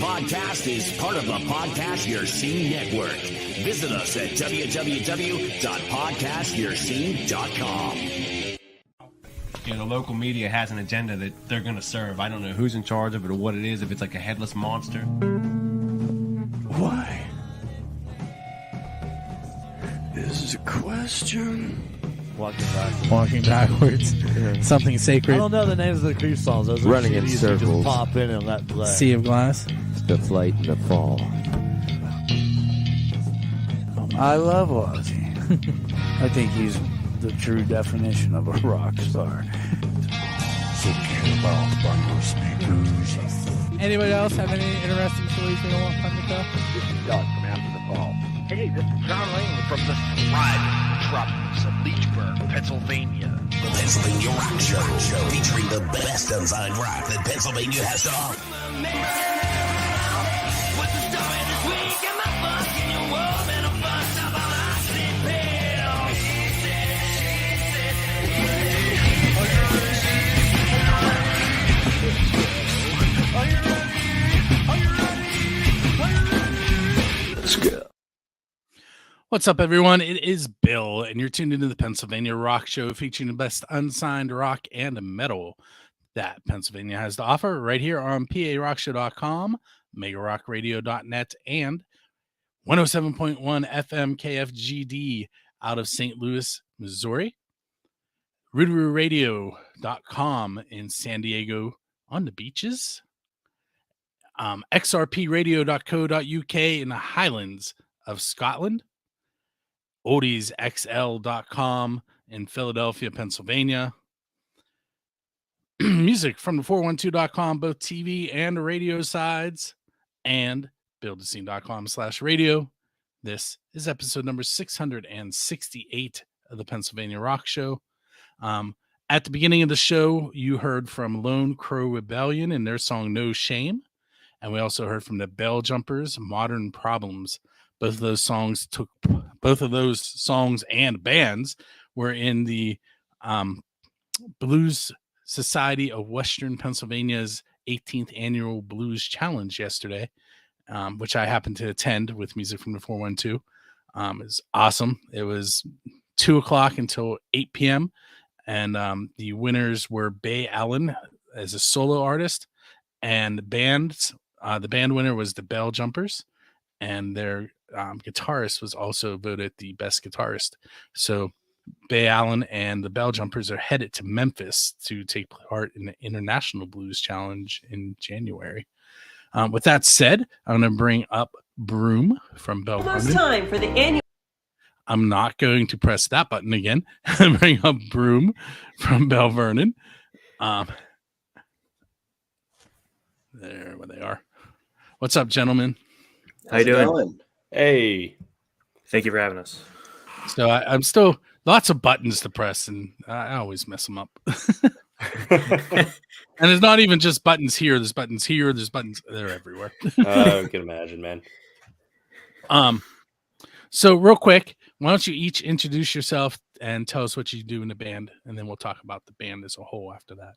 podcast is part of the Podcast Your Scene Network. Visit us at www.podcastyourscene.com. You know, the local media has an agenda that they're going to serve. I don't know who's in charge of it or what it is, if it's like a headless monster. Why? Is a question. Walking backwards. Something sacred. I don't know the names of the creep songs. Those are Running in CDs you just circles. pop in and let play. Sea of Glass. The flight and the fall. I love Ozzy. I think he's the true definition of a rock star. So care about bundle speakers. Anybody else have any interesting stories they don't want on the show? This is Doug from After the Fall. Hey, this is John Lane from the Thriving Metropolis of Leechburg, Pennsylvania. The Pennsylvania Rock Show, featuring the best unsigned rock that Pennsylvania has to offer. What's up, everyone? It is Bill, and you're tuned into the Pennsylvania Rock Show, featuring the best unsigned rock and metal that Pennsylvania has to offer right here on PARockShow.com, MegaRockRadio.net, and 107.1 FM KFGD out of St. Louis, Missouri, RoodarooRadio.com in San Diego on the beaches, XRPRadio.co.uk in the Highlands of Scotland, oldiesxl.com in Philadelphia, Pennsylvania. Music from the 412.com, both TV and radio sides, and buildascene.com/radio. This is episode number 668 of the Pennsylvania Rock Show. At the beginning of the show, you heard from Lone Crow Rebellion and their song No Shame. And we also heard from the Bell Jumpers, Modern Problems. Both of those songs and bands were in the Blues Society of Western Pennsylvania's 18th Annual Blues Challenge yesterday, which I happened to attend with music from the 412. It was awesome. It was 2 o'clock until 8 p.m. And the winners were Bay Allen as a solo artist, and the band winner was the Bell Jumpers, and their guitarist was also voted the best guitarist. So Bay Allen and the Bell Jumpers are headed to Memphis to take part in the International Blues Challenge in January. With that said, I'm going to bring up Broom from Belle Vernon. Almost time for the annual. I'm not going to press that button again. Bring up Broom from Belle Vernon. There they are. What's up, gentlemen? How you doing? Hey, thank you for having us. So I'm still lots of buttons to press, and I always mess them up. And it's not even just buttons here. There's buttons here. There's buttons. They're everywhere. I can imagine, man. So real quick, why don't you each introduce yourself and tell us what you do in the band, and then we'll talk about the band as a whole after that.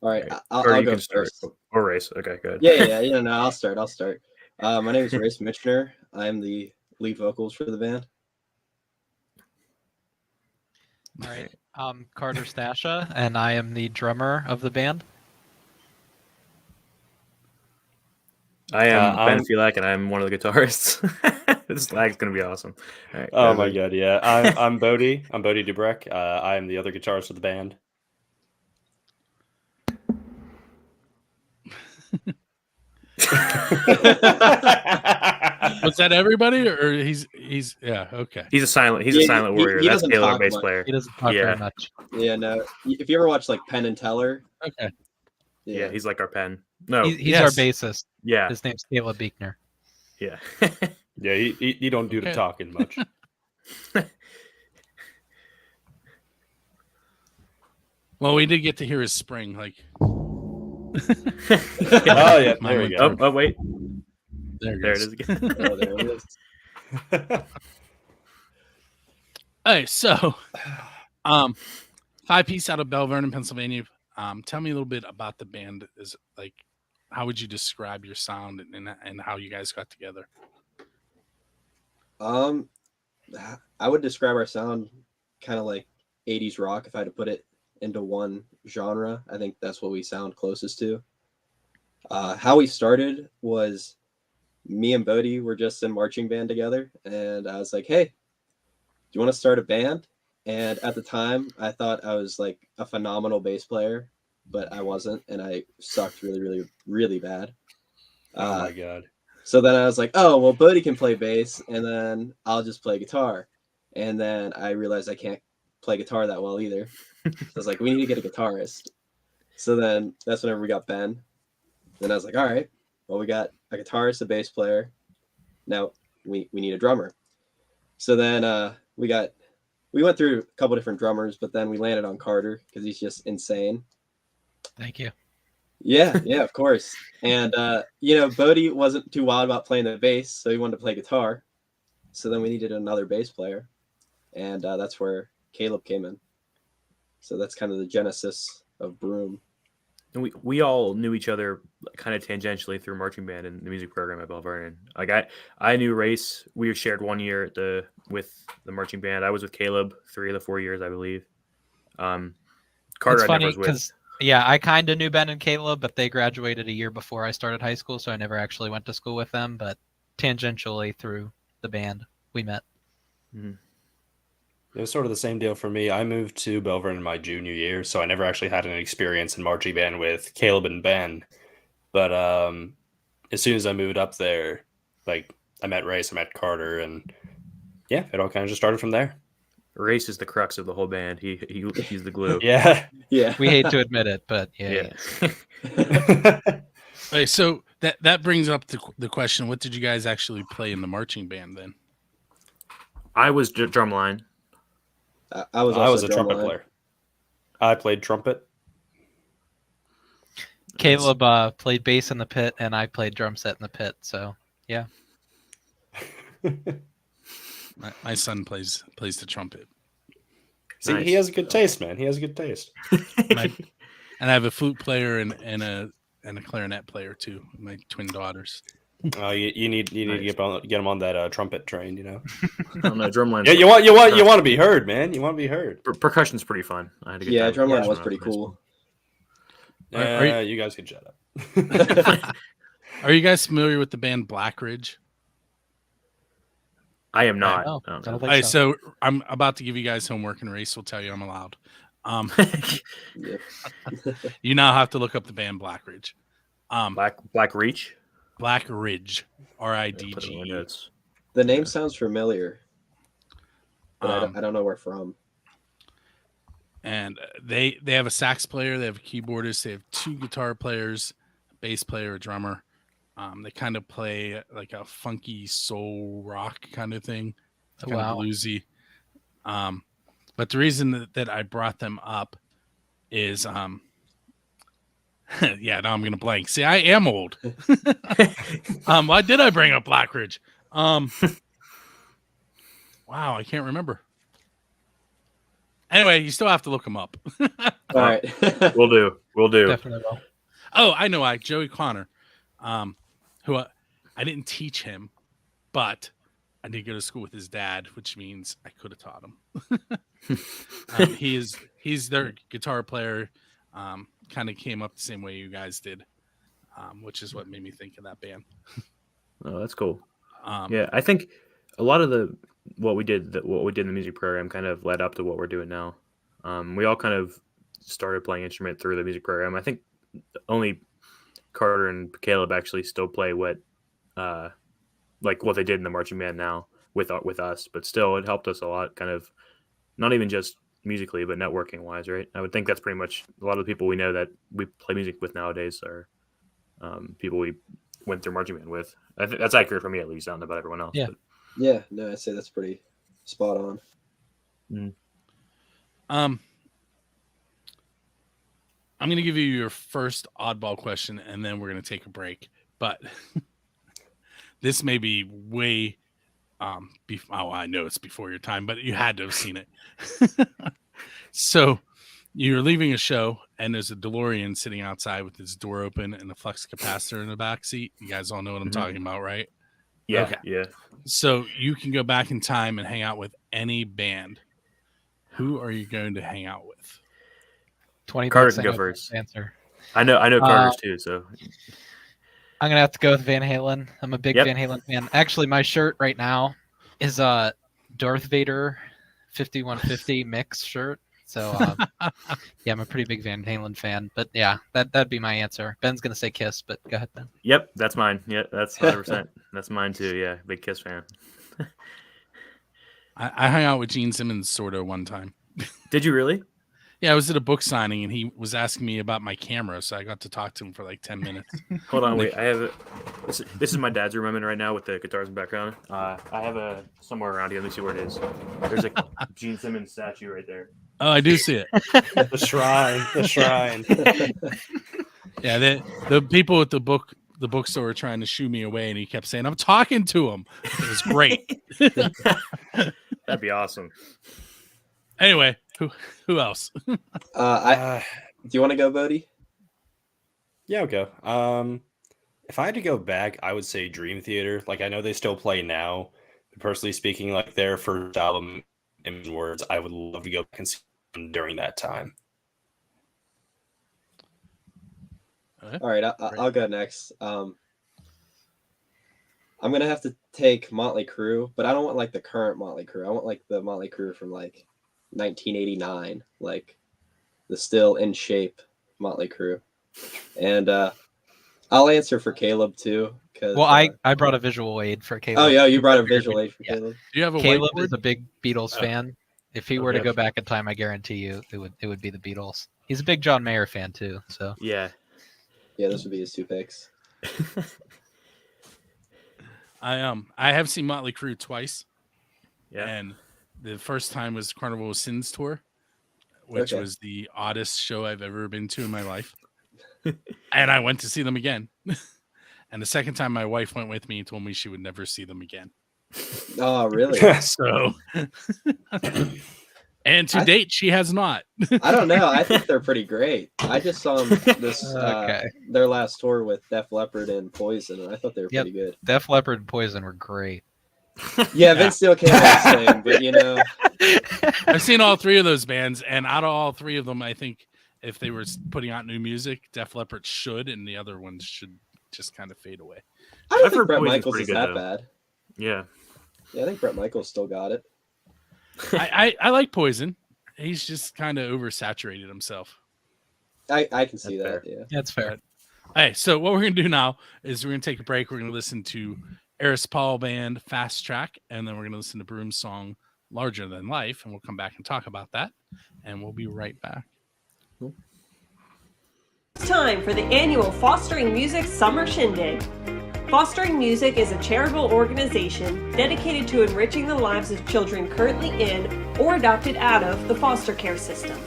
All right, I'll go first. Or Race. Okay, good. Yeah. No, I'll start. My name is Race Michener. I am the lead vocals for the band. All right, I'm Carter Stasha, and I am the drummer of the band. I am Ben Felak, and I'm one of the guitarists. This lag's gonna be awesome. All right, oh my god, yeah. I'm Bodie. I'm Bodie Dubrek. I am the other guitarist of the band. Was that everybody, or he's yeah, okay. He's a silent warrior. That's Taylor, our bass player. He doesn't talk very much. Yeah, no. If you ever watch like Penn and Teller, okay. Yeah, he's like our Penn. No, he's our bassist. Yeah, his name's Caleb Beekner. Yeah, yeah. He don't do the talking much. Well, we did get to hear his spring, like. Oh yeah, there we go. Oh wait, there it is again. Oh, there it is. Hey, so, 5-piece out of Belle Vernon, Pennsylvania. Tell me a little bit about the band. Is like, how would you describe your sound and how you guys got together? I would describe our sound kind of like 80s rock if I had to put it into one genre. I think that's what we sound closest to. How we started was me and Bodie were just in marching band together, and I was like, "Hey, do you want to start a band?" And at the time, I thought I was like a phenomenal bass player, but I wasn't, and I sucked really, really, really bad. Oh my god. So then I was like, "Oh, well, Bodie can play bass, and then I'll just play guitar." And then I realized I can't play guitar that well either. So I was like, "We need to get a guitarist." So then that's whenever we got Ben. Then I was like, "All right, well, we got a guitarist, a bass player. Now we need a drummer." So then we went through a couple different drummers, but then we landed on Carter because he's just insane. Thank you. Yeah, of course. And Bodie wasn't too wild about playing the bass, so he wanted to play guitar. So then we needed another bass player, and that's where Caleb came in. So that's kind of the genesis of Broom. And we all knew each other kind of tangentially through marching band and the music program at Belle Vernon. Like I knew Race. We shared 1 year with the marching band. I was with Caleb 3 of the 4 years, I believe. Carter, it's I funny never was with. because I kind of knew Ben and Caleb, but they graduated a year before I started high school, so I never actually went to school with them. But tangentially through the band, we met. Mm-hmm. It was sort of the same deal for me. I moved to Belle Vernon my junior year, so I never actually had an experience in marching band with Caleb and Ben. But as soon as I moved up there, like I met Race, I met Carter, and yeah, it all kind of just started from there. Race is the crux of the whole band. He's the glue. Yeah. We hate to admit it, but yeah. Okay, so that brings up the question: what did you guys actually play in the marching band then? I was drumline. I was a trumpet player. I played trumpet. Caleb played bass in the pit, and I played drum set in the pit. So yeah. My son plays the trumpet. See, Nice. He has a good taste, man. He has a good taste. And I have a flute player and a clarinet player too. My twin daughters. You need to get them on that trumpet train, you know. I don't know, drumline. Yeah, you want to be heard, man. You want to be heard. Percussion's pretty fun. I had a good time. Drumline was pretty cool. You guys can shut up. Are you guys familiar with the band Black Ridge? I am not. No, I don't I know. don't think So I'm about to give you guys homework, and Race will tell you I'm allowed. You now have to look up the band Black Ridge. Black Reach. Black Ridge, RIDG. The name sounds familiar, but I don't know where from. And they have a sax player, they have a keyboardist, they have 2 guitar players, a bass player, a drummer. They kind of play like a funky soul rock kind of thing. It's kind of bluesy. But the reason that I brought them up is yeah, now I'm gonna blank. See, I am old. Why did I bring up Black Ridge? Wow, I can't remember. Anyway, you still have to look them up. All right. We'll do. Definitely will. Oh, I know. Joey Connor, who I didn't teach him, but I did go to school with his dad, which means I could have taught him. He's their guitar player. Kind of came up the same way you guys did, which is what made me think of that band. Oh, that's cool. Yeah, I think a lot of what we did in the music program kind of led up to what we're doing now. We all kind of started playing instrument through the music program. I think only Carter and Caleb actually still play what they did in the marching band now with us, but still it helped us a lot, kind of not even just musically, but networking wise, right? I would think that's pretty much a lot of the people we know that we play music with nowadays are people we went through marching band with. I think that's accurate for me, at least. I don't know about everyone else. Yeah. But. Yeah, no, I'd say that's pretty spot on. I'm going to give you your first oddball question, and then we're going to take a break. But this may be way I know it's before your time, but you had to have seen it. So you're leaving a show and there's a DeLorean sitting outside with its door open and a flux capacitor in the back seat. You guys all know what I'm talking about, right? Yeah, Okay. yeah. So you can go back in time and hang out with any band. Who are you going to hang out with? 20 Carter bucks can I go have first. to answer. I know Carter's too, so I'm gonna have to go with Van Halen. I'm a big Yep. Van Halen fan. Actually, my shirt right now is a Darth Vader 5150 mix shirt. So yeah, I'm a pretty big Van Halen fan. But yeah, that'd be my answer. Ben's gonna say Kiss, but go ahead, Ben. Yep, that's mine. Yeah, that's 100%. That's mine too. Yeah, big Kiss fan. I hung out with Gene Simmons sort of one time. Did you really? Yeah, I was at a book signing and he was asking me about my camera, so I got to talk to him for like 10 minutes. Hold on, wait. I have it. This is my dad's room I'm in right now with the guitars in the background. I have a somewhere around here. Let me see where it is. There's a Gene Simmons statue right there. Oh, I do see it. The shrine. The shrine. Yeah, the people at the bookstore were trying to shoo me away, and he kept saying, "I'm talking to him." It was great. That'd be awesome. Anyway, who else? Do you want to go, Bodie? Yeah, I'll go. If I had to go back, I would say Dream Theater. Like, I know they still play now. But personally speaking, like their first album, in words, I would love to go back and see them during that time. All right, I'll go next. I'm gonna have to take Motley Crue, but I don't want like the current Motley Crue. I want like the Motley Crue from like 1989, like the still in shape Motley Crue. And I'll answer for Caleb too. Well, I brought a visual aid for Caleb. Oh yeah, you brought a visual aid for Caleb. Do you have a Caleb whiteboard? is a big Beatles fan. If he were to Okay. go back in time, I guarantee you it would be the Beatles. He's a big John Mayer fan too. So Yeah. Yeah, those would be his two picks. I have seen Motley Crue twice. Yeah. And the first time was Carnival of Sins tour, which was the oddest show I've ever been to in my life. And I went to see them again. And the second time my wife went with me and told me she would never see them again. Oh, really? So and to date she has not. I don't know. I think they're pretty great. I just saw them their last tour with Def Leppard and Poison, and I thought they were pretty good. Def Leppard and Poison were great. Yeah, Vince Steele can't sing, but you know, I've seen all three of those bands, and out of all three of them, I think if they were putting out new music, Def Leppard should, and the other ones should just kind of fade away. I don't I've think heard Bret Poison's Michaels pretty is good, that though. bad. Yeah. Yeah, I think Bret Michaels still got it. I like Poison. He's just kind of oversaturated himself. I can see That's that. Yeah. That's fair. Hey, so what we're going to do now is we're going to take a break. We're going to listen to Eris Paul Band Fast Track, and then we're going to listen to Broom's song Larger Than Life, and we'll come back and talk about that, and we'll be right back. It's time for the annual Fostering Music Summer Shindig. Fostering Music is a charitable organization dedicated to enriching the lives of children currently in or adopted out of the foster care system.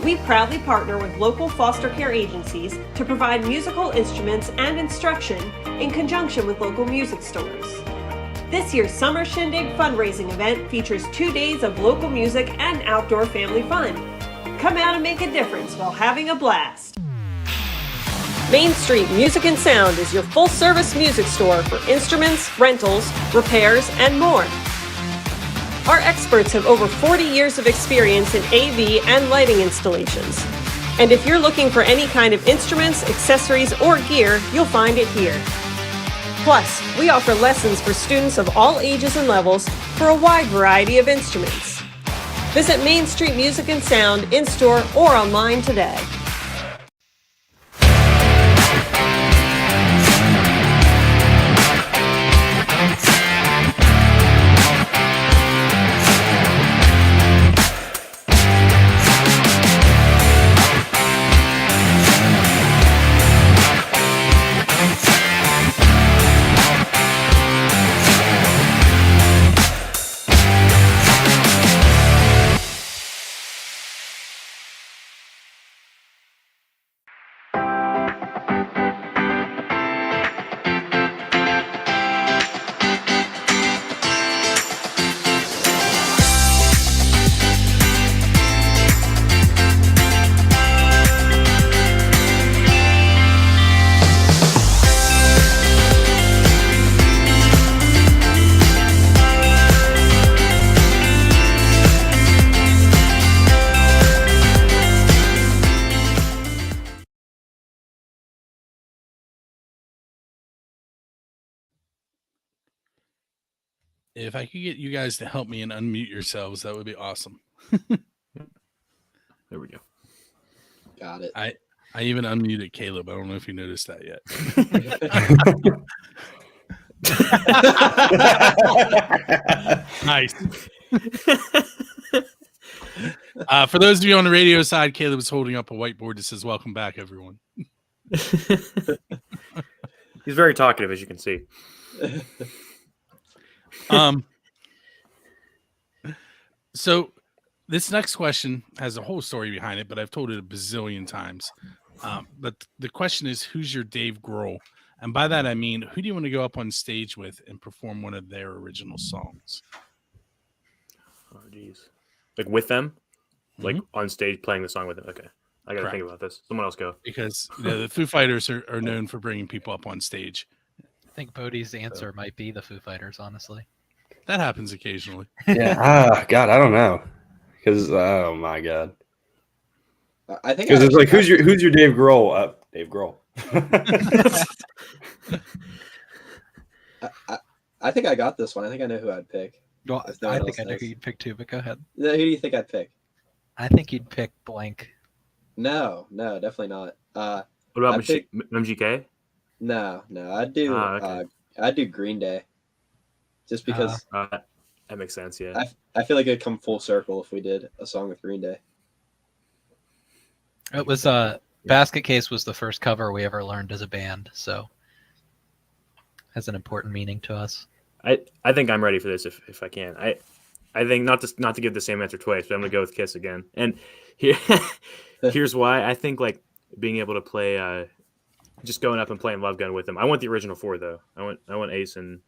We proudly partner with local foster care agencies to provide musical instruments and instruction in conjunction with local music stores. This year's Summer Shindig fundraising event features 2 days of local music and outdoor family fun. Come out and make a difference while having a blast. Main Street Music and Sound is your full-service music store for instruments, rentals, repairs, and more. Our experts have over 40 years of experience in AV and lighting installations. And if you're looking for any kind of instruments, accessories, or gear, you'll find it here. Plus, we offer lessons for students of all ages and levels for a wide variety of instruments. Visit Main Street Music and Sound in-store or online today. If I could get you guys to help me and unmute yourselves, that would be awesome. There we go. Got it. I even unmuted Caleb. I don't know if you noticed that yet. Nice. For those of you on the radio side, Caleb is holding up a whiteboard that says "Welcome back, everyone." He's very talkative, as you can see. So this next question has a whole story behind it, but I've told it a bazillion times. But the question is, who's your Dave Grohl? And by that, I mean, who do you want to go up on stage with and perform one of their original songs? Oh, geez. Like with them? Like on stage playing the song with them? Okay. I got to think about this. Someone else go. Because the Foo Fighters are known for bringing people up on stage. I think Bodie's answer might be the Foo Fighters, honestly. That happens occasionally. Yeah. God, I don't know. Because, oh my God. I think because it's like, who's your Dave Grohl? Dave Grohl. I think I got this one. I think I know who I'd pick. Well, I think I know who you'd pick too, but go ahead. Who do you think I'd pick? I think you'd pick blank. No, definitely not. What about MGK? No, I'd do I'd do Green Day. Just because that makes sense, yeah. I feel like it'd come full circle if we did a song with Green Day. It was Basket Case was the first cover we ever learned as a band, so has an important meaning to us. I think I'm ready for this if I can. I think not to give the same answer twice, but I'm gonna go with Kiss again. And here's why. I think like being able to play just going up and playing Love Gun with them. I want the original four though. I want Ace and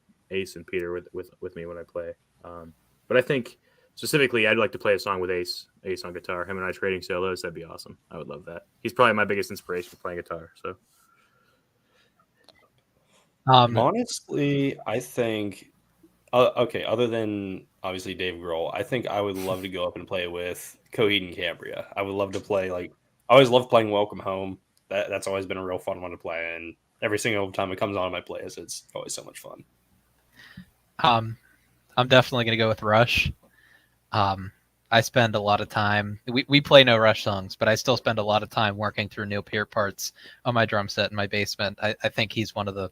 Peter with me when I play. But I think specifically I'd like to play a song with Ace on guitar. Him and I trading solos, that'd be awesome. I would love that. He's probably my biggest inspiration for playing guitar. So honestly, I think okay, other than obviously Dave Grohl, I think I would love to go up and play with Coheed and Cambria. I would love to play I always love playing Welcome Home. That's always been a real fun one to play, and every single time it comes on my playlist, it's always so much fun. I'm definitely gonna go with Rush. I spend a lot of time. We play no Rush songs, but I still spend a lot of time working through Neil Peart parts on my drum set in my basement. I think he's one of the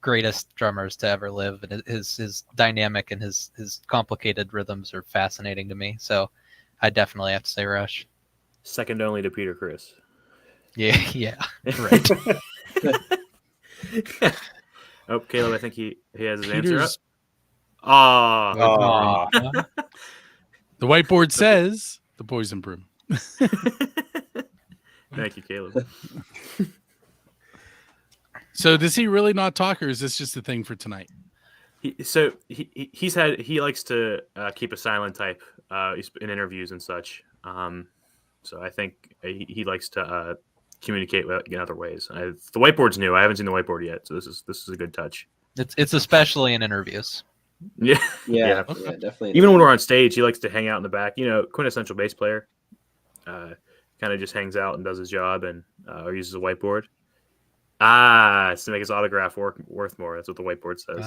greatest drummers to ever live, and his dynamic and his complicated rhythms are fascinating to me. So I definitely have to say Rush. Second only to Peter Criss. Yeah, right. Oh, Caleb, I think he has his Peter's... answer up. The whiteboard says the Boys in Broom. Thank you, Caleb. So does he really not talk, or is this just a thing for tonight? He likes to keep a silent type in interviews and such. So I think he likes to communicate in other ways. The whiteboard's new. I haven't seen the whiteboard yet, so this is a good touch. It's especially in interviews. Yeah, definitely. Even when we're on stage, he likes to hang out in the back. You know, quintessential bass player. Kind of just hangs out and does his job and or uses a whiteboard. It's to make his autograph worth more. That's what the whiteboard says.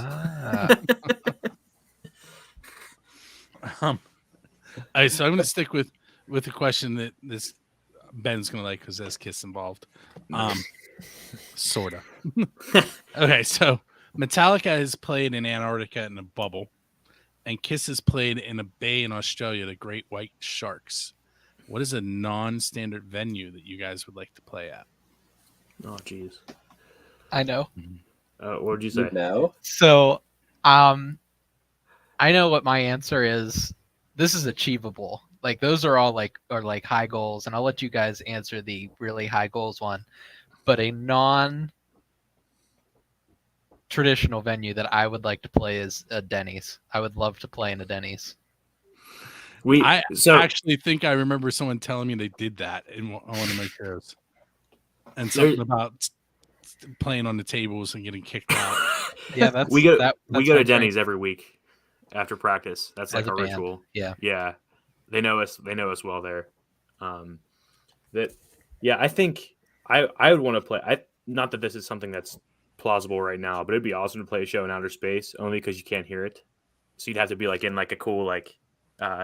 All right, so I'm going to stick with a question that this Ben's going to like because there's Kiss involved. Sort of. Okay, so Metallica has played in Antarctica in a bubble, and Kiss has played in a bay in Australia, the Great White Sharks. What is a non-standard venue that you guys would like to play at? Oh, geez. I know. What would you say? No. So, I know what my answer is. This is achievable. Like those are all like high goals, and I'll let you guys answer the really high goals one. But a non-traditional venue that I would like to play is a Denny's. I would love to play in a Denny's. I actually think I remember someone telling me they did that on one of my shows, and something about playing on the tables and getting kicked out. Yeah, we go to Denny's every week after practice. That's like As a our band. ritual. Yeah. They know us well there. I think I would want to play. Not that this is something that's plausible right now, but it'd be awesome to play a show in outer space only because you can't hear it. So you'd have to be like in like a cool like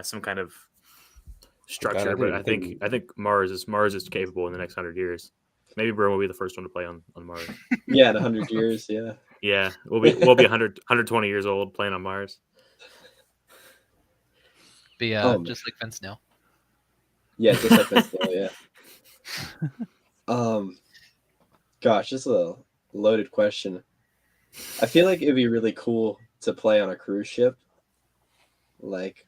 some kind of structure. I But didn't I think Mars is capable in the next 100 years. Maybe Broom will be the first one to play on Mars. Yeah, in 100 years. Yeah. Yeah, we'll be 120 years old playing on Mars. Be just like Vince Neil. Yeah, just like Vince Neil. Yeah. Gosh, this is a loaded question. I feel like it'd be really cool to play on a cruise ship, like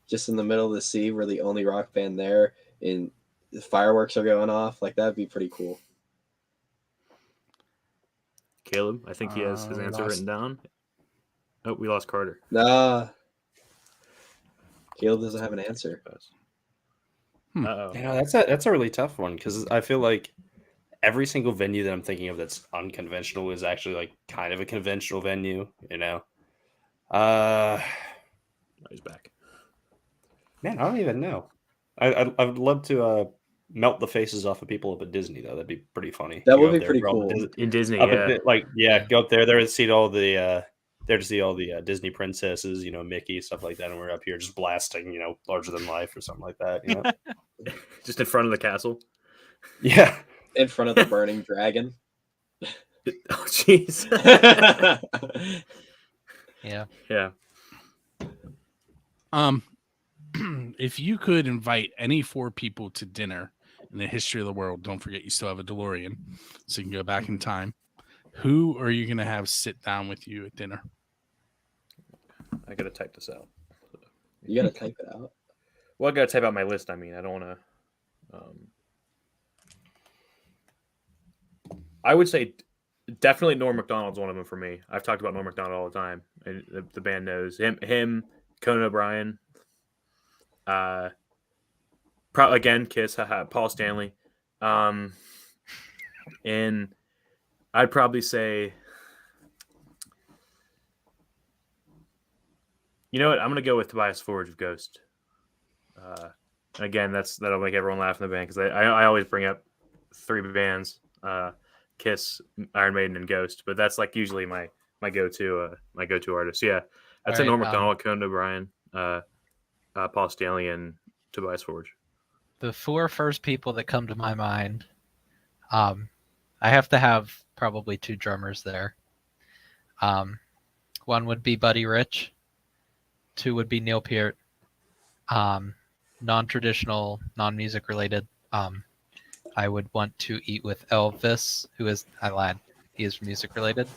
just in the middle of the sea. We're the only rock band there, and the fireworks are going off. Like that'd be pretty cool. Caleb, I think he has his answer written down. Oh, we lost Carter. Nah, Caleb doesn't have an answer. Uh-oh. That's a really tough one because I feel like every single venue that I'm thinking of that's unconventional is actually like kind of a conventional venue, you know. He's back. Man, I don't even know. I'd love to melt the faces off of people up at Disney though. That'd be pretty funny. That You would go be up there, pretty go up cool. In Disney, up yeah. Go up there to see all the Disney princesses, you know, Mickey, stuff like that, and we're up here just blasting, you know, Larger Than Life or something like that. You know? Just in front of the castle. Yeah. In front of the burning dragon. Oh, jeez. Yeah. Yeah. If you could invite any 4 people to dinner in the history of the world, don't forget you still have a DeLorean, so you can go back in time. Who are you going to have sit down with you at dinner? I gotta type this out. You gotta type it out. Well, I gotta type out my list. I mean, I don't want to. I would say definitely Norm Macdonald's one of them for me. I've talked about Norm Macdonald all the time, and the band knows him. Conan O'Brien. Again, Kiss. Paul Stanley. And I'd probably say, you know what? I'm gonna go with Tobias Forge of Ghost. And again, that'll make everyone laugh in the band because I always bring up 3 bands: Kiss, Iron Maiden, and Ghost. But that's like usually my go-to artist. Yeah, that's a Norm Macdonald, Conan O'Brien, Paul Stanley, and Tobias Forge. The 4 first people that come to my mind, I have to have probably 2 drummers there. One would be Buddy Rich. 2 would be Neil Peart. Non-traditional, non-music related. I would want to eat with Elvis, I lied. He is music related.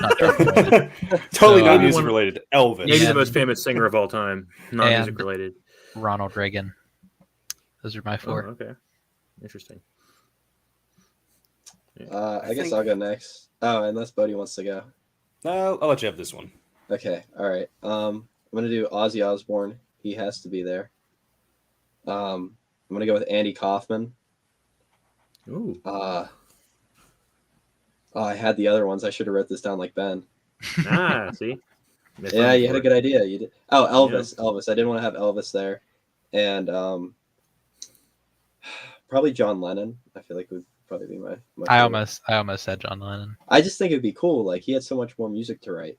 Not drum related. Totally not music related. Elvis. Maybe the most famous singer of all time. Not music related. Ronald Reagan. Those are my 4. Oh, okay. Interesting. I guess I'll go next. Oh, unless Bodie wants to go. I'll let you have this one. Okay. All right. I'm gonna do Ozzy Osbourne. He has to be there. I'm gonna go with Andy Kaufman. Ooh. I had the other ones. I should have wrote this down like Ben. See. Yeah, you had a good idea. You did. Oh, Elvis. Yeah. Elvis. I didn't want to have Elvis there, and probably John Lennon. I feel like would probably be my I almost said John Lennon. I just think it'd be cool. Like he had so much more music to write.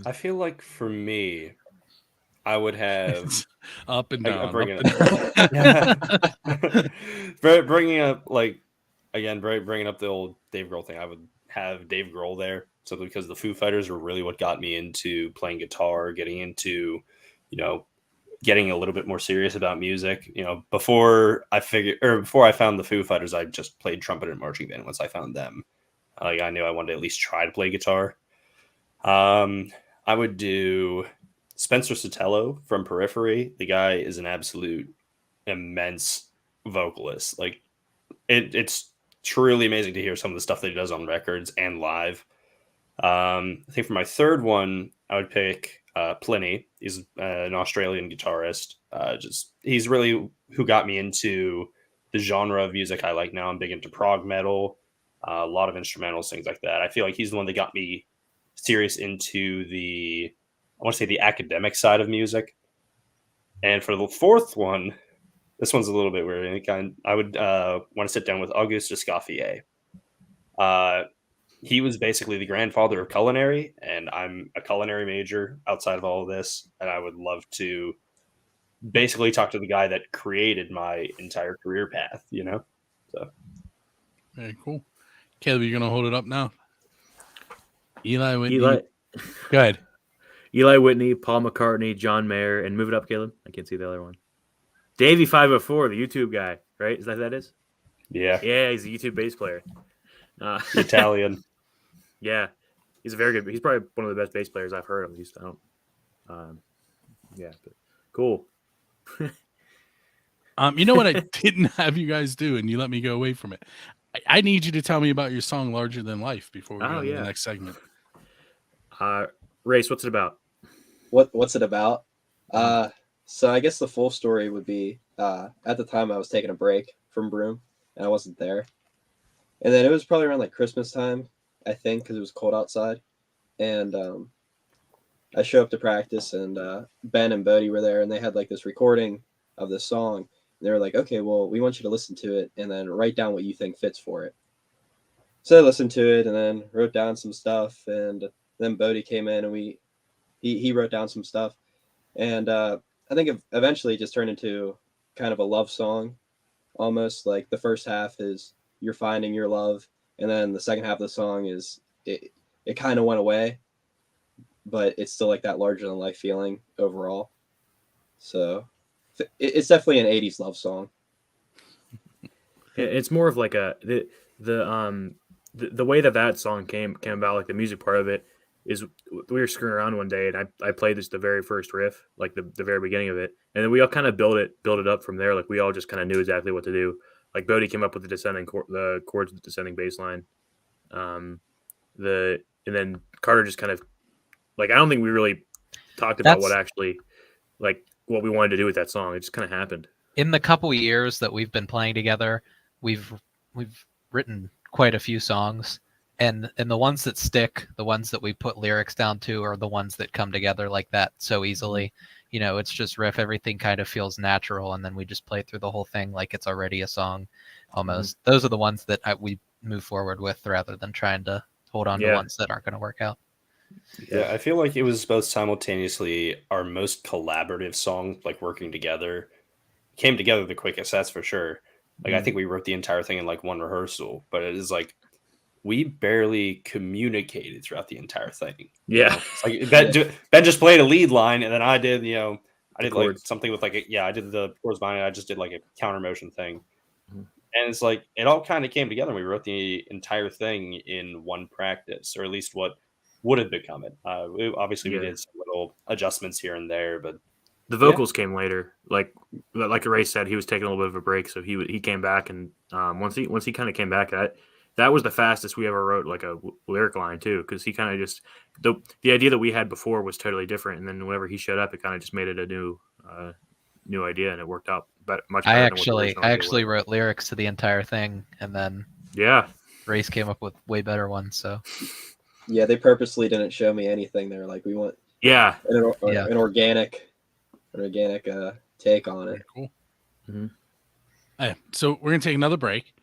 I feel like for me, I would have up and down. Bringing up bringing up the old Dave Grohl thing. I would have Dave Grohl there simply because the Foo Fighters were really what got me into playing guitar, getting into, you know, getting a little bit more serious about music. You know, before I found the Foo Fighters, I just played trumpet and marching band. Once I found them, I knew I wanted to at least try to play guitar. I would do Spencer Sotelo from Periphery. The guy is an absolute immense vocalist. Like it's truly amazing to hear some of the stuff that he does on records and live. I think for my third one, I would pick Pliny. He's an Australian guitarist. He's really who got me into the genre of music I like now. I'm big into prog metal, a lot of instrumentals, things like that. I feel like he's the one that got me serious into the academic side of music. And for the fourth one, this one's a little bit weird. I would want to sit down with Auguste Escoffier. he was basically the grandfather of culinary, and I'm a culinary major outside of all of this, and I would love to basically talk to the guy that created my entire career path, you know? So Very cool. Caleb, you're going to hold it up now? Eli Whitney. Go ahead. Eli Whitney, Paul McCartney, John Mayer, and move it up, Caleb. I can't see the other one. Davey 504, the YouTube guy, right? Is that who that is? Yeah. Yeah, he's a YouTube bass player. Italian. Yeah, he's a very good. He's probably one of the best bass players I've heard. At least I don't. Yeah, but cool. You know what I didn't have you guys do, and you let me go away from it. I need you to tell me about your song "Larger Than Life" before we go to the next segment. Race, what's it about? What's it about? So I guess the full story would be at the time I was taking a break from Broom and I wasn't there, and then it was probably around like Christmas time, I think, because it was cold outside, and I show up to practice, and Ben and Bodie were there, and they had like this recording of this song. And they were like, "Okay, well, we want you to listen to it and then write down what you think fits for it." So I listened to it and then wrote down some stuff, and then Bodie came in and he wrote down some stuff, and I think eventually it just turned into kind of a love song, almost. Like the first half is you're finding your love, and then the second half of the song is it kind of went away, but it's still like that larger than life feeling overall. So it's definitely an 80s love song. It's more of like the way that song came about, like the music part of it, is we were screwing around one day, and I played the very first riff, like the very beginning of it, and then we all kind of built it up from there. Like we all just kind of knew exactly what to do. Like Bodie came up with the chords with the descending bass line, and then Carter just kind of, like, I don't think we really talked about what we wanted to do with that song. It just kind of happened. In the couple of years that we've been playing together, we've written quite a few songs, and the ones that stick, the ones that we put lyrics down to, are the ones that come together like that so easily. You know, it's just riff. Everything kind of feels natural, and then we just play through the whole thing like it's already a song almost. Mm-hmm. Those are the ones that we move forward with rather than trying to hold on to ones that aren't going to work out. Yeah, I feel like it was both simultaneously our most collaborative song, like working together. Came together the quickest, that's for sure. Like, I think we wrote the entire thing in like one rehearsal, but it is like we barely communicated throughout the entire thing. Yeah. Like Ben just played a lead line, and then I did, like something with like I did the chords behind it. I just did like a counter motion thing. And it's like it all kind of came together. And we wrote the entire thing in one practice, or at least what would have become it. We did some little adjustments here and there, but the vocals came later. Like Ray said, he was taking a little bit of a break, so he came back, and once he kind of came back, that was the fastest we ever wrote like a lyric line too, because he kind of just the idea that we had before was totally different, and then whenever he showed up, it kind of just made it a new idea, and it worked out much better. I actually wrote lyrics to the entire thing, and then Race came up with way better ones. So yeah, they purposely didn't show me anything. They're like, we want an organic take on it. Cool. Mm-hmm. Hey, so we're gonna take another break.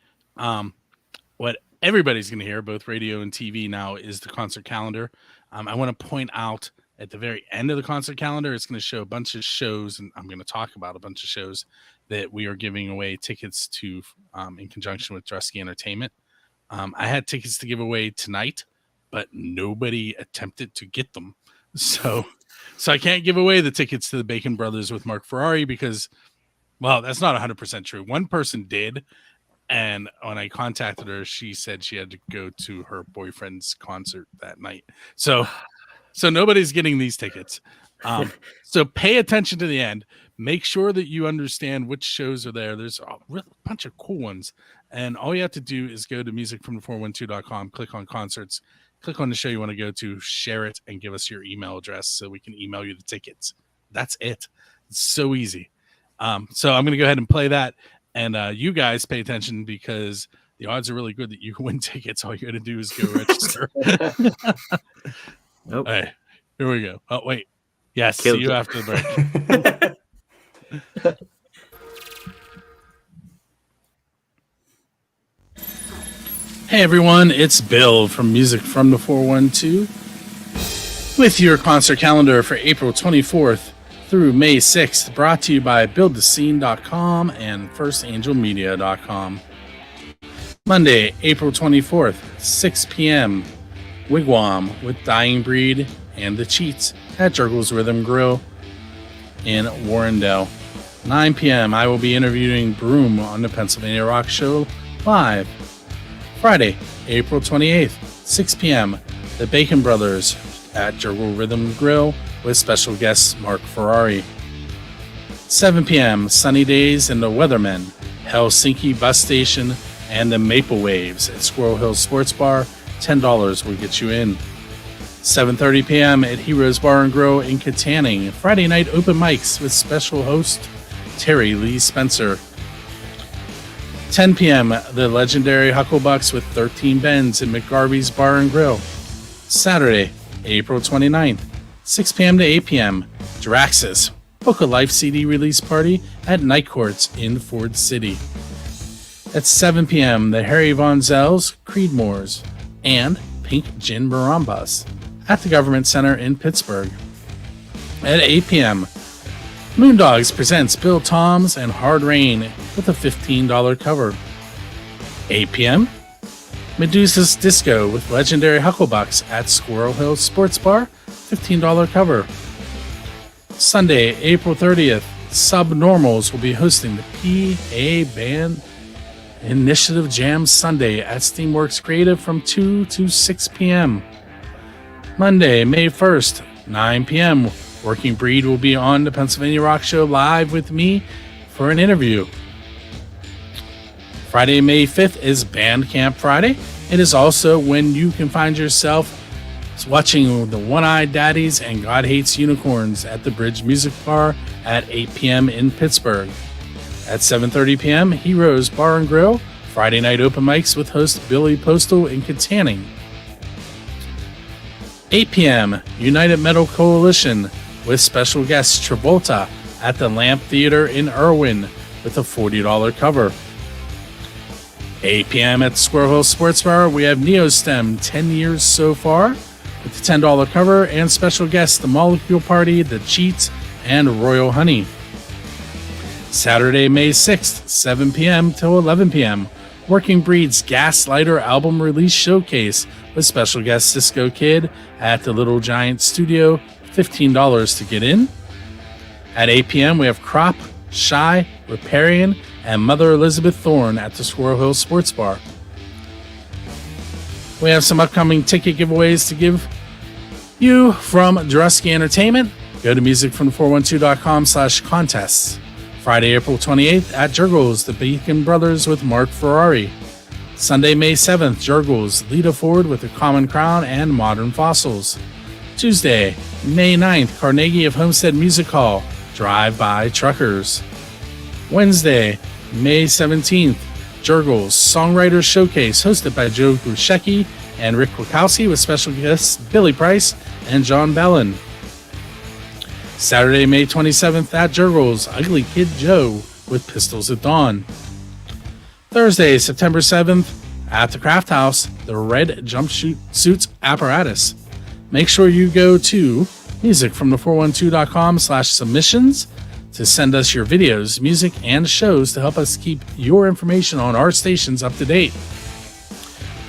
What everybody's gonna hear, both radio and TV now, is the concert calendar. I want to point out at the very end of the concert calendar, it's going to show a bunch of shows, and I'm going to talk about a bunch of shows that we are giving away tickets to in conjunction with Drusky Entertainment. I had tickets to give away tonight, but nobody attempted to get them. So I can't give away the tickets to the Bacon Brothers with Mark Ferrari because, well, that's not 100% true. One person did, and when I contacted her, she said she had to go to her boyfriend's concert that night. So nobody's getting these tickets. So pay attention to the end. Make sure that you understand which shows are there. There's a bunch of cool ones. And all you have to do is go to musicfromthe412.com, click on concerts, click on the show you want to go to, share it, and give us your email address so we can email you the tickets. That's it. It's so easy. So I'm going to go ahead and play that. And you guys pay attention because the odds are really good that you can win tickets. All you got to do is go register. Nope. All right, here we go. Oh, wait. Yes, see you after the break. Hey everyone, it's Bill from Music from the 412 with your concert calendar for April 24th through May 6th, brought to you by BuildTheScene.com and FirstAngelMedia.com. Monday, April 24th, 6 p.m., Wigwam with Dying Breed and The Cheats at Jurgles Rhythm Grill in Warrendale. 9 p.m., I will be interviewing Broom on the Pennsylvania Rock Show live. Friday, April 28th, 6 p.m., the Bacon Brothers at Jurgle Rhythm Grill with special guest Mark Ferrari. 7 p.m., Sunny Days and the Weathermen, Helsinki Bus Station, and the Maple Waves at Squirrel Hill Sports Bar. $10 will get you in. 7:30 p.m. at Heroes Bar and Grill in Katanning. Friday night open mics with special host Terry Lee Spencer. 10 p.m. the legendary Hucklebucks with 13 Bends in McGarvey's Bar and Grill. Saturday, April 29th, 6 p.m. to 8 p.m. Draxus Book a Life CD release party at Night Courts in Ford City. At 7 p.m. the Harry Von Zell's, Creedmoors, and Pink Gin Barambas at the Government Center in Pittsburgh. At 8 p.m. Moondogs presents Bill Toms and Hard Rain with a $15 cover. 8 p.m. Medusa's Disco with legendary Hucklebucks at Squirrel Hill Sports Bar, $15 cover. Sunday, April 30th, Subnormals will be hosting the PA Band Initiative Jam Sunday at Steamworks Creative from 2 to 6 p.m. Monday, May 1st, 9 p.m., Working Breed will be on the Pennsylvania Rock Show live with me for an interview. Friday, May 5th is Band Camp Friday. It is also when you can find yourself watching the One-Eyed Daddies and God Hates Unicorns at the Bridge Music Bar at 8 p.m. in Pittsburgh. At 7:30 p.m., Heroes Bar and Grill, Friday night open mics with host Billy Postal in Katanning. 8 p.m., United Metal Coalition with special guest Travolta at the Lamp Theater in Irwin with a $40 cover. 8 p.m. at Squirrel Hill Sports Bar, we have Neostem 10 years so far with the $10 cover and special guests The Molecule Party, The Cheats, and Royal Honey. Saturday, May 6th, 7 p.m. till 11 p.m., Working Breed's Gaslighter album release showcase with special guest Cisco Kid at the Little Giant Studio, $15 to get in. At 8 p.m., we have Crop, Shy, Riparian, and Mother Elizabeth Thorne at the Squirrel Hill Sports Bar. We have some upcoming ticket giveaways to give you from Drusky Entertainment. Go to musicfrom412.com/contests. Friday, April 28th at Jurgles, the Bacon Brothers with Mark Ferrari. Sunday, May 7th, Jurgles, Lita Ford with The Common Crown and Modern Fossils. Tuesday, May 9th, Carnegie of Homestead Music Hall, Drive-By Truckers. Wednesday, May 17th, Jurgles Songwriters Showcase hosted by Joe Gruszecki and Rick Wachowski with special guests Billy Price and John Bellin. Saturday, May 27th at Jurgles, Ugly Kid Joe with Pistols at Dawn. Thursday, September 7th at the Craft House, the Red Jumpsuits Apparatus. Make sure you go to musicfromthe412.com/submissions to send us your videos, music, and shows to help us keep your information on our stations up to date.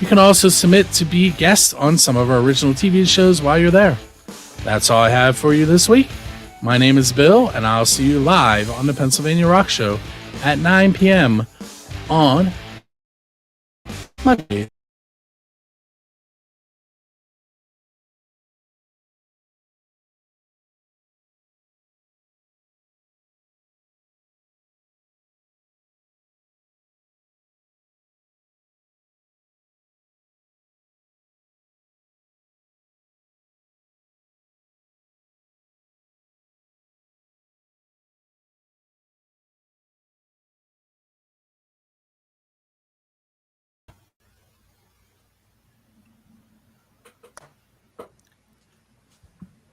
You can also submit to be guests on some of our original TV shows while you're there. That's all I have for you this week. My name is Bill, and I'll see you live on the Pennsylvania Rock Show at 9 p.m. on Monday.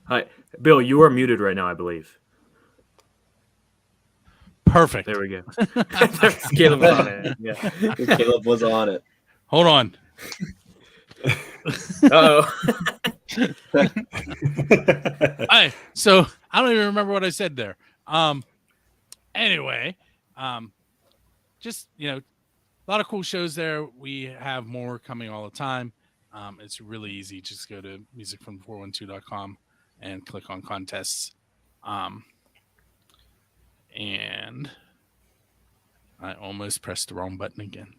Hi, Bill. You are muted right now, I believe. Perfect. There we go. Caleb was on it. Yeah, Caleb was on it. Hold on. Oh. So I don't even remember what I said there. Anyway, just a lot of cool shows there. We have more coming all the time. It's really easy. Just go to musicfrom412.com and click on contests. And I almost pressed the wrong button again.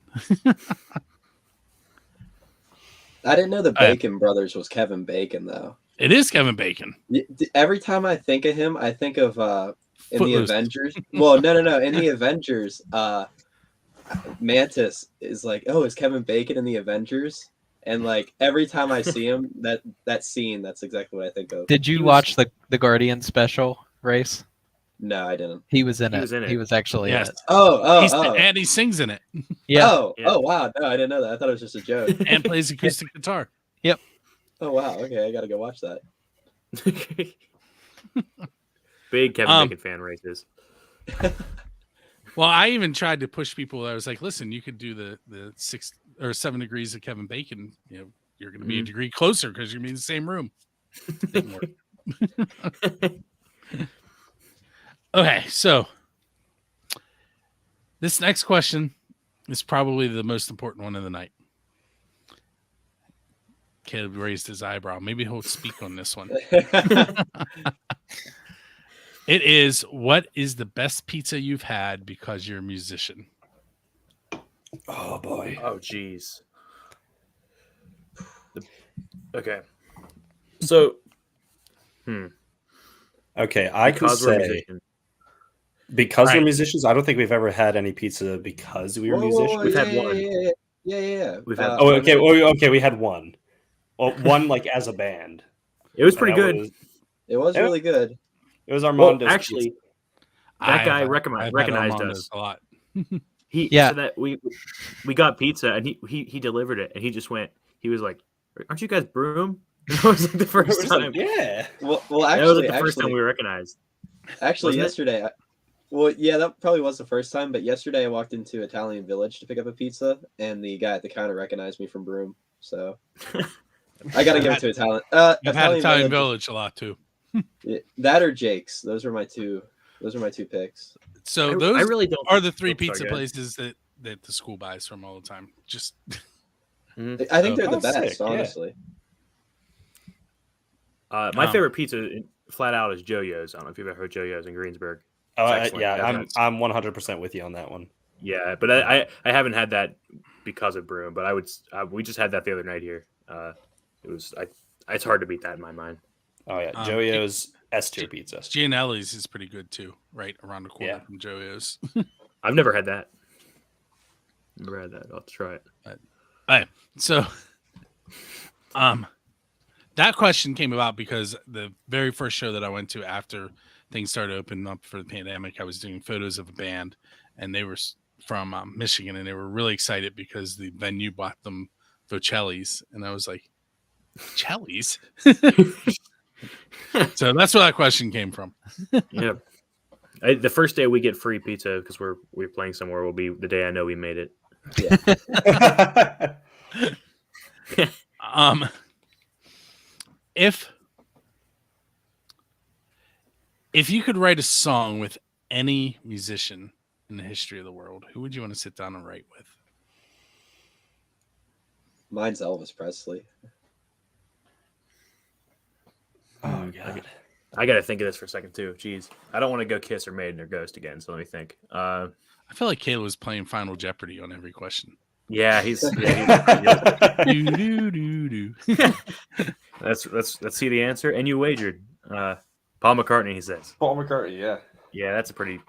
I didn't know the Bacon Brothers was Kevin Bacon, though. It is Kevin Bacon. Every time I think of him, I think of in Footloose. the Avengers. Well, no. In the Avengers, Mantis is like, oh, is Kevin Bacon in the Avengers? And like every time I see him, that scene, that's exactly what I think of. Did you watch the Guardian special race? No, I didn't. He was in it. He was actually in it. Oh. And he sings in it. Yeah. Oh, wow. No, I didn't know that. I thought it was just a joke. And plays acoustic guitar. Yep. Oh, wow. Okay, I got to go watch that. Big Kevin Bacon fan races. Well, I even tried to push people. I was like, listen, you could do the 6 or 7 degrees of Kevin Bacon. You're going to be a degree closer because you're going to be in the same room. Didn't work. Okay, so this next question is probably the most important one of the night. Caleb raised his eyebrow. Maybe he'll speak on this one. It is, what is the best pizza you've had because you're a musician? Oh, boy. Oh, geez. Okay. So, Okay, I can say, because we're musicians, I don't think we've ever had any pizza because we were musicians. We've had one. Yeah. We've had okay, we had one. Well, one like as a band. It was pretty good. It was really good. It was Armando's. Well, actually, that guy recognized us a lot. So that we got pizza and he delivered it and he just went. He was like, "Aren't you guys Broom?" That was like the first time. Yeah. Well, actually, that was like the first time we were recognized. Actually, yesterday. That probably was the first time, but yesterday I walked into Italian Village to pick up a pizza, and the guy at the counter recognized me from Broom. So I got to give it to Italian. I've had Italian Village a lot too. That or Jake's. Those are my two picks. So those are the 3 pizza places that the school buys from all the time. Just, I think they're the best, honestly. My favorite pizza, flat out, is Jojo's. I don't know if you've ever heard Jojo's in Greensburg. I'm 100% with you on that one. Yeah, but I haven't had that because of Broom, but we just had that the other night here. It's hard to beat that in my mind. Oh yeah, Jojo's S tier pizza. Gianelli's is pretty good too, right around the corner from Jojo's. I've never had that. Never had that. I'll try it. All right, so that question came about because the very first show that I went to after things started opening up for the pandemic, I was doing photos of a band, and they were from Michigan, and they were really excited because the venue bought them Vocelli's, and I was like, Vocelli's? So that's where that question came from. Yeah. The first day we get free pizza because we're playing somewhere will be the day I know we made it. Yeah. If you could write a song with any musician in the history of the world, who would you want to sit down and write with? Mine's Elvis Presley. Oh god, I got to think of this for a second too. Jeez, I don't want to go Kiss or Maiden or Ghost again. So let me think. I feel like Caleb was playing Final Jeopardy on every question. Yeah, he's. do. Let's see the answer. And you wagered. Paul McCartney, he says. Paul McCartney, yeah. Yeah, that's a pretty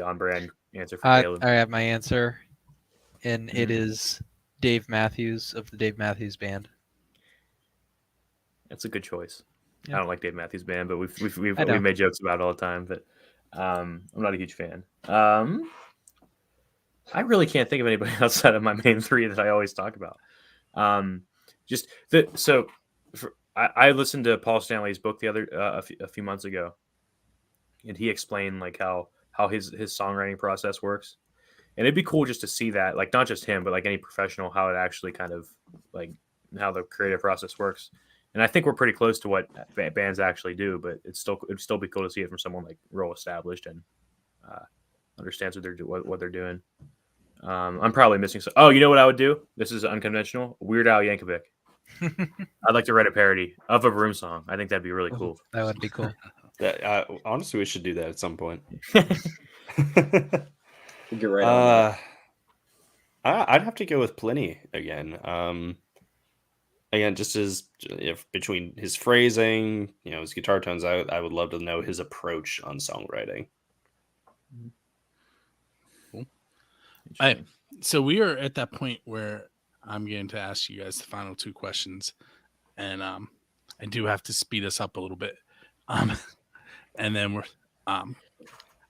on brand answer for Caleb. I have my answer, and it is Dave Matthews of the Dave Matthews Band. That's a good choice. Yeah. I don't like Dave Matthews Band, but we've made jokes about it all the time. But I'm not a huge fan. I really can't think of anybody outside of my main 3 that I always talk about. I listened to Paul Stanley's book a few months ago, and he explained like how his songwriting process works. And it'd be cool just to see that, like not just him, but like any professional, how it actually kind of like how the creative process works. And I think we're pretty close to what bands actually do, but it'd still be cool to see it from someone like real established and understands what they're doing. I'm probably missing some. Oh, you know what I would do? This is unconventional. Weird Al Yankovic. I'd like to write a parody of a Broom song. I think that'd be really cool. That would be cool. Honestly, we should do that at some point. Get right on that. I'd have to go with Pliny again. Again, just as if between his phrasing, his guitar tones, I would love to know his approach on songwriting. Cool. So we are at that point where I'm going to ask you guys the final 2 questions, and I do have to speed us up a little bit. And then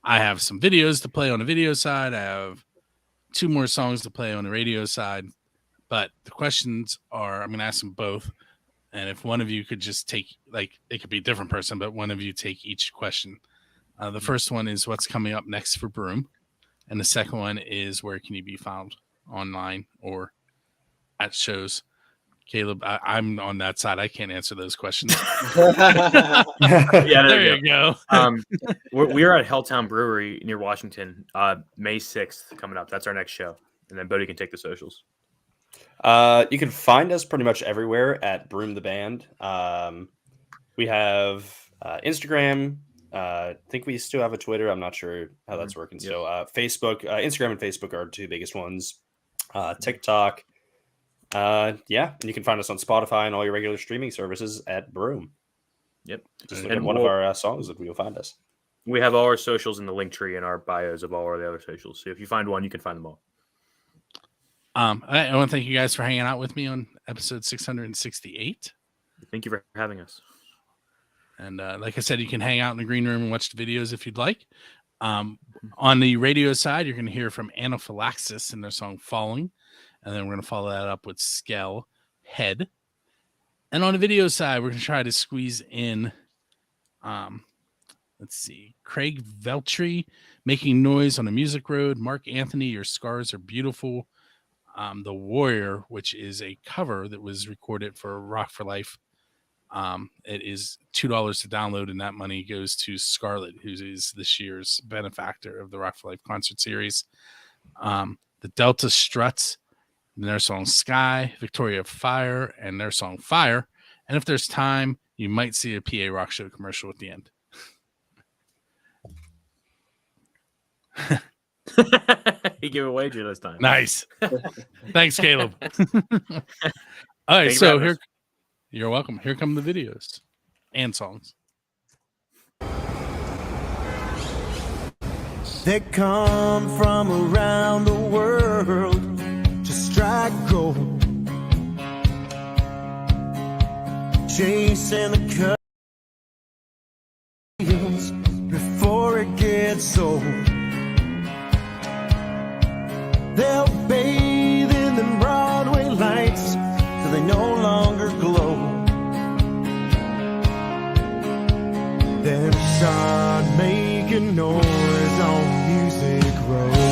I have some videos to play on the video side. I have 2 more songs to play on the radio side. But the questions are, I'm going to ask them both. And if one of you could just take, like, it could be a different person, but one of you take each question. The first one is what's coming up next for Broom. And the second one is where can you be found online or at shows. Caleb, I'm on that side. I can't answer those questions. Yeah, there you go. We are at Helltown Brewery near Washington, May 6th coming up. That's our next show. And then Bodie can take the socials. You can find us pretty much everywhere at Broom the Band. We have Instagram. I think we still have a Twitter. I'm not sure how that's working still. Facebook, Instagram and Facebook are 2 biggest ones. TikTok. And you can find us on Spotify and all your regular streaming services at Broom. Yep. Just look at one of our songs and you'll find us. We have all our socials in the link tree and our bios of all our other socials. So if you find one, you can find them all. I want to thank you guys for hanging out with me on episode 668. Thank you for having us. And like I said, you can hang out in the green room and watch the videos if you'd like. On the radio side, you're going to hear from Anaphylaxis and their song Falling. And then we're going to follow that up with Skell Head. And on the video side, we're going to try to squeeze in, let's see, Craig Veltri, Making Noise on the Music Road. Mark Anthony, Your Scars Are Beautiful. The Warrior, which is a cover that was recorded for Rock for Life. It is $2 to download, and that money goes to Scarlett, who is this year's benefactor of the Rock for Life concert series. The Delta Struts, and their song Sky, Victoria Fire, and their song Fire. And if there's time, you might see a PA Rock Show commercial at the end. He gave a wager this time. Nice. Thanks, Caleb. All right, so here, you're welcome. Here come the videos and songs. They come from around the world to strike gold, chasing the cutting before it gets old. They'll bathe in the Broadway lights till they no longer glow. Then start making noise on Music Road.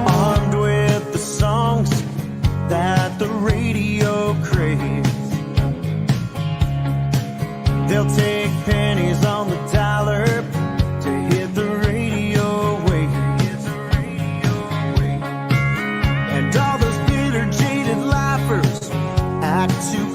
Armed with the songs that the radio craves, they'll take pennies on the dollar to hit the radio wave. And all those bitter, jaded lifers act too